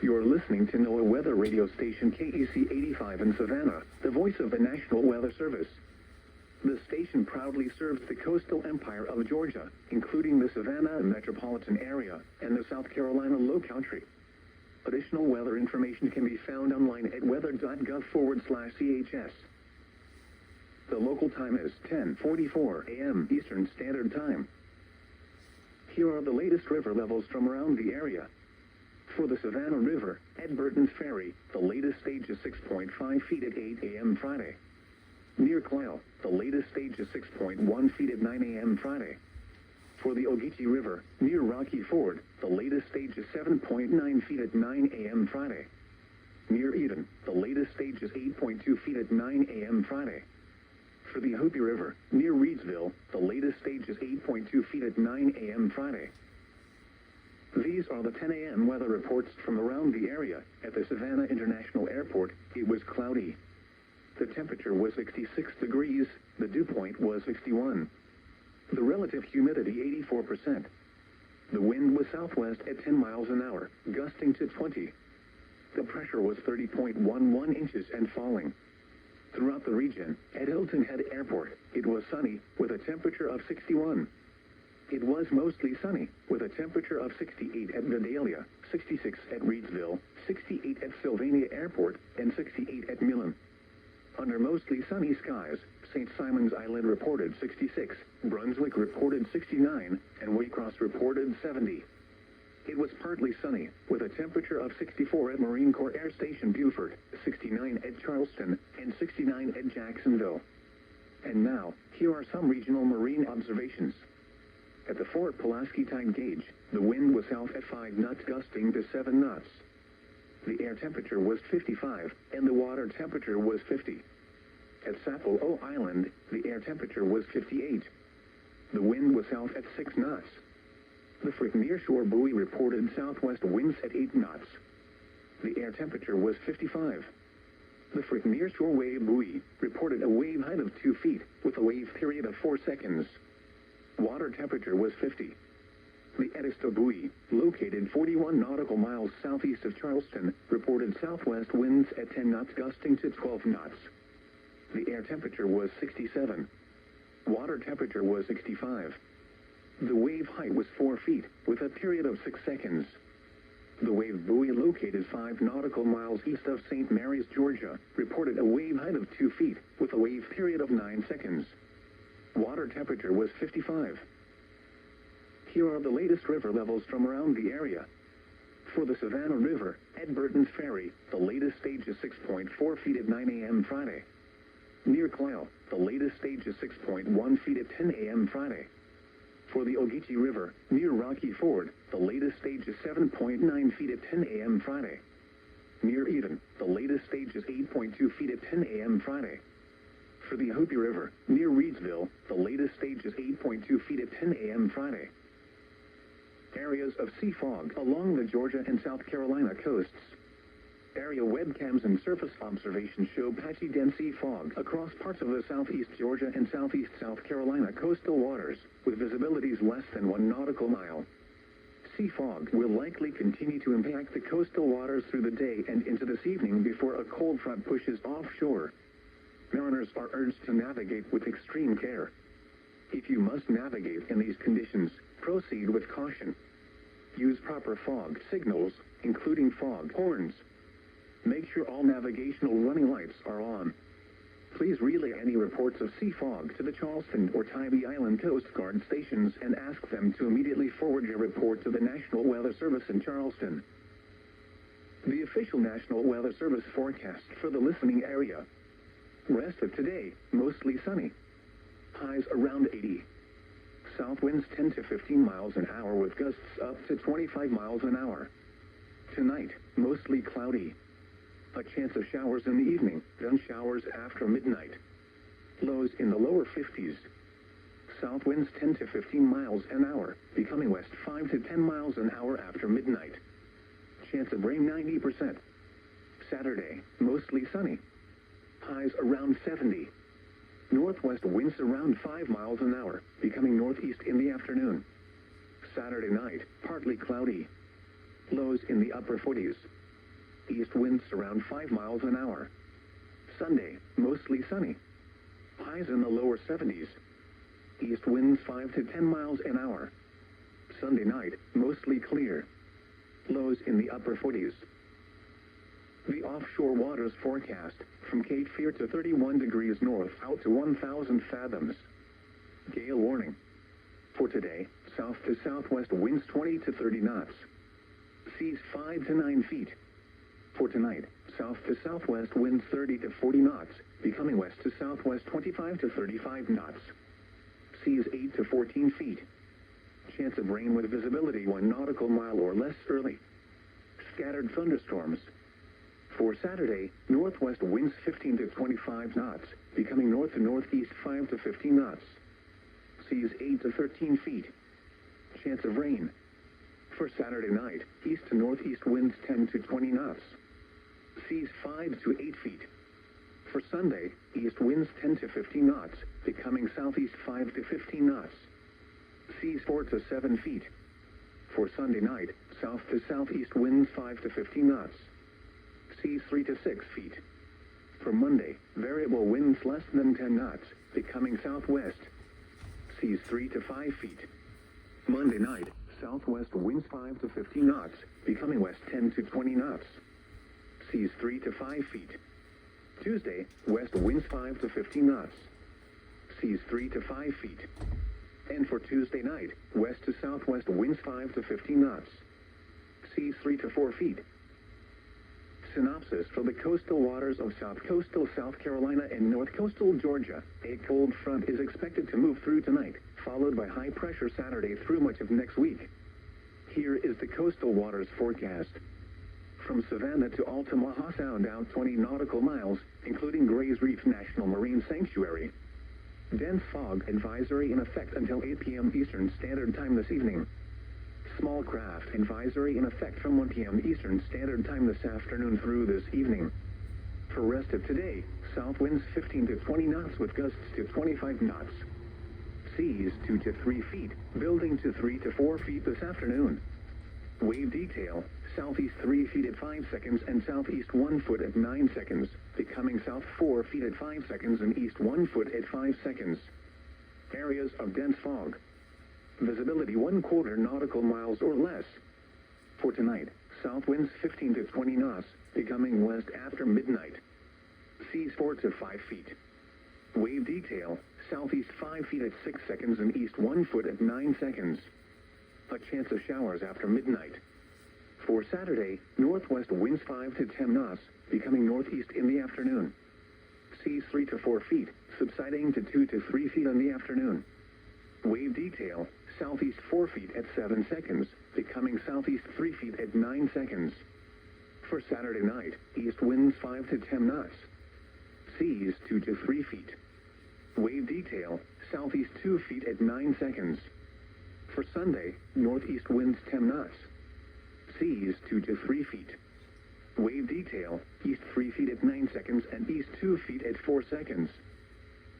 You're listening to NOAA weather radio station KEC85 in Savannah, the voice of the National Weather Service. The station proudly serves the coastal empire of Georgia, including the Savannah metropolitan area and the South Carolina Low Country. Additional weather information can be found online at weather.gov/CHS. The local time is 10:44 a.m. Eastern Standard Time. Here are the latest river levels from around the area. For the Savannah River, at Burton's Ferry, the latest stage is 6.5 feet at 8 a.m. Friday. Near Clio, the latest stage is 6.1 feet at 9 a.m. Friday. For the Ogeechee River, near Rocky Ford, the latest stage is 7.9 feet at 9 a.m. Friday. Near Eden, the latest stage is 8.2 feet at 9 a.m. Friday. For the Hopi River, near Reedsville, the latest stage is 8.2 feet at 9 a.m. Friday. These are the 10 a.m. weather reports from around the area. At the Savannah International Airport, it was cloudy. The temperature was 66 degrees, the dew point was 61. The relative humidity 84%. The wind was southwest at 10 miles an hour, gusting to 20. The pressure was 30.11 inches and falling. Throughout the region, at Hilton Head Airport, it was sunny, with a temperature of 61. It was mostly sunny, with a temperature of 68 at Vidalia, 66 at Reedsville, 68 at Sylvania Airport, and 68 at Millen. Under mostly sunny skies, St. Simons Island reported 66, Brunswick reported 69, and Waycross reported 70. It was partly sunny, with a temperature of 64 at Marine Corps Air Station Beaufort, 69 at Charleston, and 69 at Jacksonville. And now, here are some regional marine observations. At the Fort Pulaski Tide Gauge, the wind was south at 5 knots gusting to 7 knots. The air temperature was 55, and the water temperature was 50. At Sapelo Island, the air temperature was 58. The wind was south at 6 knots. The Frick nearshore buoy reported southwest winds at 8 knots. The air temperature was 55. The Frick nearshore wave buoy reported a wave height of 2 feet, with a wave period of 4 seconds. Water temperature was 50. The Edisto buoy, located 41 nautical miles southeast of Charleston, reported southwest winds at 10 knots gusting to 12 knots. The air temperature was 67. Water temperature was 65. The wave height was 4 feet, with a period of 6 seconds. The wave buoy, located 5 nautical miles east of St. Mary's, Georgia, reported a wave height of 2 feet, with a wave period of 9 seconds. Water temperature was 55. Here are the latest river levels from around the area. For the Savannah River, at Burton's Ferry, the latest stage is 6.4 feet at 9 a.m. Friday. Near Clio, the latest stage is 6.1 feet at 10 a.m. Friday. For the Ogeechee River, near Rocky Ford, the latest stage is 7.9 feet at 10 a.m. Friday. Near Eden, the latest stage is 8.2 feet at 10 a.m. Friday. For the Hopi River, near Reedsville, the latest stage is 8.2 feet at 10 a.m. Friday. Areas of sea fog along the Georgia and South Carolina coasts. Area webcams and surface observations show patchy dense sea fog across parts of the southeast Georgia and southeast South Carolina coastal waters, with visibilities less than 1 nautical mile. Sea fog will likely continue to impact the coastal waters through the day and into this evening before a cold front pushes offshore. Mariners are urged to navigate with extreme care. If you must navigate in these conditions, proceed with caution. Use proper fog signals, including fog horns. Make sure all navigational running lights are on. Please relay any reports of sea fog to the Charleston or Tybee Island Coast Guard stations and ask them to immediately forward your report to the National Weather Service in Charleston. The official National Weather Service forecast for the listening area. Rest of today, mostly sunny. Highs around 80. South winds 10 to 15 miles an hour with gusts up to 25 miles an hour. Tonight, mostly cloudy. A chance of showers in the evening, then showers after midnight. Lows in the lower 50s. South winds 10 to 15 miles an hour, becoming west 5 to 10 miles an hour after midnight. Chance of rain 90%. Saturday, mostly sunny. Highs around 70. Northwest winds around 5 miles an hour, becoming northeast in the afternoon. Saturday night, partly cloudy. Lows in the upper 40s. east winds around 5 miles an hour. Sunday, mostly sunny. Highs in the lower 70s. East winds 5 to 10 miles an hour. Sunday night, mostly clear. Lows in the upper 40s. The offshore waters forecast, from Cape Fear to 31 degrees north out to 1,000 fathoms. Gale warning. For today, south to southwest winds 20 to 30 knots. Seas 5 to 9 feet. For tonight, south to southwest winds 30 to 40 knots, becoming west to southwest 25 to 35 knots. Seas 8 to 14 feet. Chance of rain with visibility 1 nautical mile or less early. Scattered thunderstorms. For Saturday, northwest winds 15 to 25 knots, becoming north to northeast 5 to 15 knots. Seas 8 to 13 feet. Chance of rain. For Saturday night, east to northeast winds 10 to 20 knots. Seas 5 to 8 feet. For Sunday, east winds 10 to 15 knots, becoming southeast 5 to 15 knots. Seas 4 to 7 feet. For Sunday night, south to southeast winds 5 to 15 knots. Seas 3 to 6 feet. For Monday, variable winds less than 10 knots, becoming southwest. Seas 3 to 5 feet. Monday night, southwest winds 5 to 15 knots, becoming west 10 to 20 knots. Seas 3 to 5 feet. Tuesday, west winds 5 to 15 knots. Seas 3 to 5 feet. And for Tuesday night, west to southwest winds 5 to 15 knots. Seas 3 to 4 feet. Synopsis for the coastal waters of south coastal South Carolina and north coastal Georgia. A cold front is expected to move through tonight, followed by high pressure Saturday through much of next week. Here is the coastal waters forecast. From Savannah to Altamaha Sound out 20 nautical miles, including Gray's Reef National Marine Sanctuary. Dense fog advisory in effect until 8 p.m. Eastern Standard Time this evening. Small craft advisory in effect from 1 p.m. Eastern Standard Time this afternoon through this evening. For rest of today, south winds 15 to 20 knots with gusts to 25 knots. Seas 2 to 3 feet, building to 3 to 4 feet this afternoon. Wave detail, southeast 3 feet at 5 seconds and southeast 1 foot at 9 seconds, becoming south 4 feet at 5 seconds and east 1 foot at 5 seconds. Areas of dense fog. Visibility 1/4 nautical miles or less. For tonight, south winds 15 to 20 knots, becoming west after midnight. Seas 4 to 5 feet. Wave detail, southeast 5 feet at 6 seconds and east 1 foot at 9 seconds. A chance of showers after midnight. For Saturday, northwest winds 5 to 10 knots, becoming northeast in the afternoon. Seas 3 to 4 feet, subsiding to 2 to 3 feet in the afternoon. Wave detail, southeast 4 feet at 7 seconds, becoming southeast 3 feet at 9 seconds. For Saturday night, east winds 5 to 10 knots. Seas 2 to 3 feet. Wave detail, southeast 2 feet at 9 seconds. For Sunday, northeast winds 10 knots. Seas 2 to 3 feet. Wave detail, east 3 feet at 9 seconds and east 2 feet at 4 seconds.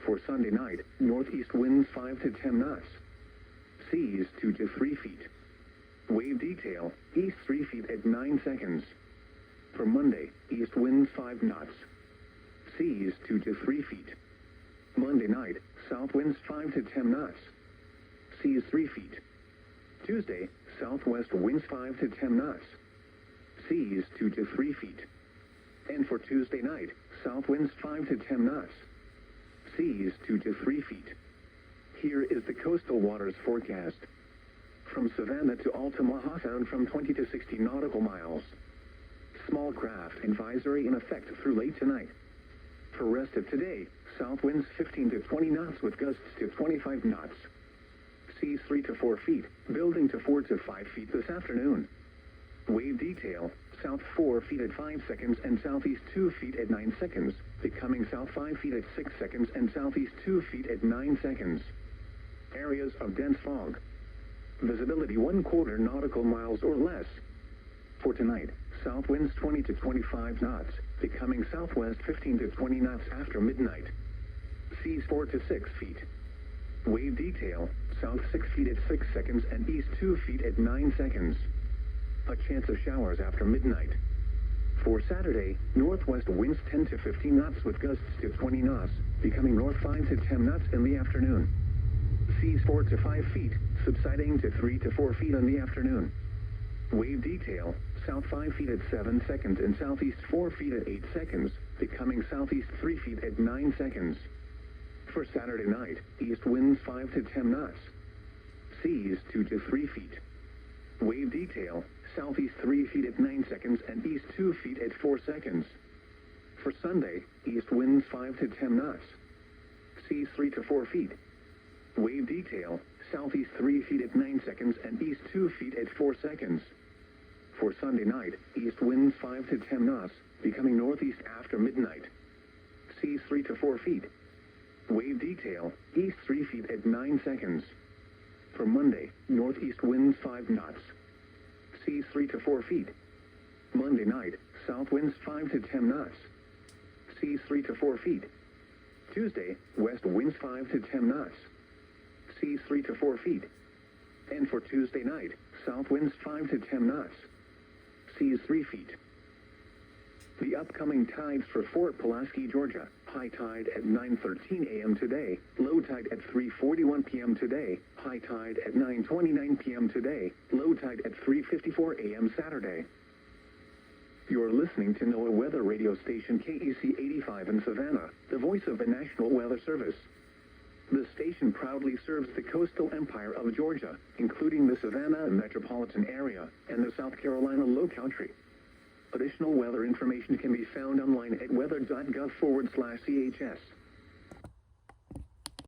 For Sunday night, northeast winds 5 to 10 knots. Seas 2 to 3 feet. Wave detail, east 3 feet at 9 seconds. For Monday, east winds 5 knots. Seas 2 to 3 feet. Monday night, south winds 5 to 10 knots. Seas 3 feet. Tuesday, southwest winds 5 to 10 knots. Seas 2 to 3 feet. And for Tuesday night, south winds 5 to 10 knots. Seas 2 to 3 feet. Here is the coastal waters forecast. From Savannah to Altamaha Sound from 20 to 60 nautical miles. Small craft advisory in effect through late tonight. For rest of today, south winds 15 to 20 knots with gusts to 25 knots. Seas 3 to 4 feet, building to 4 to 5 feet this afternoon. Wave detail, south 4 feet at 5 seconds and southeast 2 feet at 9 seconds, becoming south 5 feet at 6 seconds and southeast 2 feet at 9 seconds. Areas of dense fog. Visibility 1/4 nautical miles or less. For tonight, south winds 20 to 25 knots, becoming southwest 15 to 20 knots after midnight. Seas 4 to 6 feet. Wave detail, south 6 feet at 6 seconds and east 2 feet at 9 seconds. A chance of showers after midnight. For Saturday, northwest winds 10 to 15 knots with gusts to 20 knots, becoming north 5 to 10 knots in the afternoon. Seas 4 to 5 feet, subsiding to 3 to 4 feet in the afternoon. Wave detail, south 5 feet at 7 seconds and southeast 4 feet at 8 seconds, becoming southeast 3 feet at 9 seconds. For Saturday night, east winds 5 to 10 knots. Seas 2 to 3 feet. Wave detail, southeast 3 feet at 9 seconds and east 2 feet at 4 seconds. For Sunday, east winds 5 to 10 knots. Seas 3 to 4 feet. Wave detail, southeast 3 feet at 9 seconds and east 2 feet at 4 seconds. For Sunday night, east winds 5 to 10 knots, becoming northeast after midnight. Seas 3 to 4 feet. Wave detail, east 3 feet at 9 seconds. For Monday, northeast winds 5 knots. Seas 3 to 4 feet. Monday night, south winds 5 to 10 knots. Seas 3 to 4 feet. Tuesday, west winds 5 to 10 knots. Seas 3 to 4 feet. And for Tuesday night, south winds 5 to 10 knots. Seas 3 feet. The upcoming tides for Fort Pulaski, Georgia. High tide at 9:13 a.m. today. Low tide at 3:41 p.m. today. High tide at 9:29 p.m. today. Low tide at 3:54 a.m. Saturday. You're listening to NOAA weather radio station KEC85 in Savannah, the voice of the National Weather Service. The station proudly serves the coastal empire of Georgia, including the Savannah metropolitan area and the South Carolina Low Country. Additional weather information can be found online at weather.gov/CHS.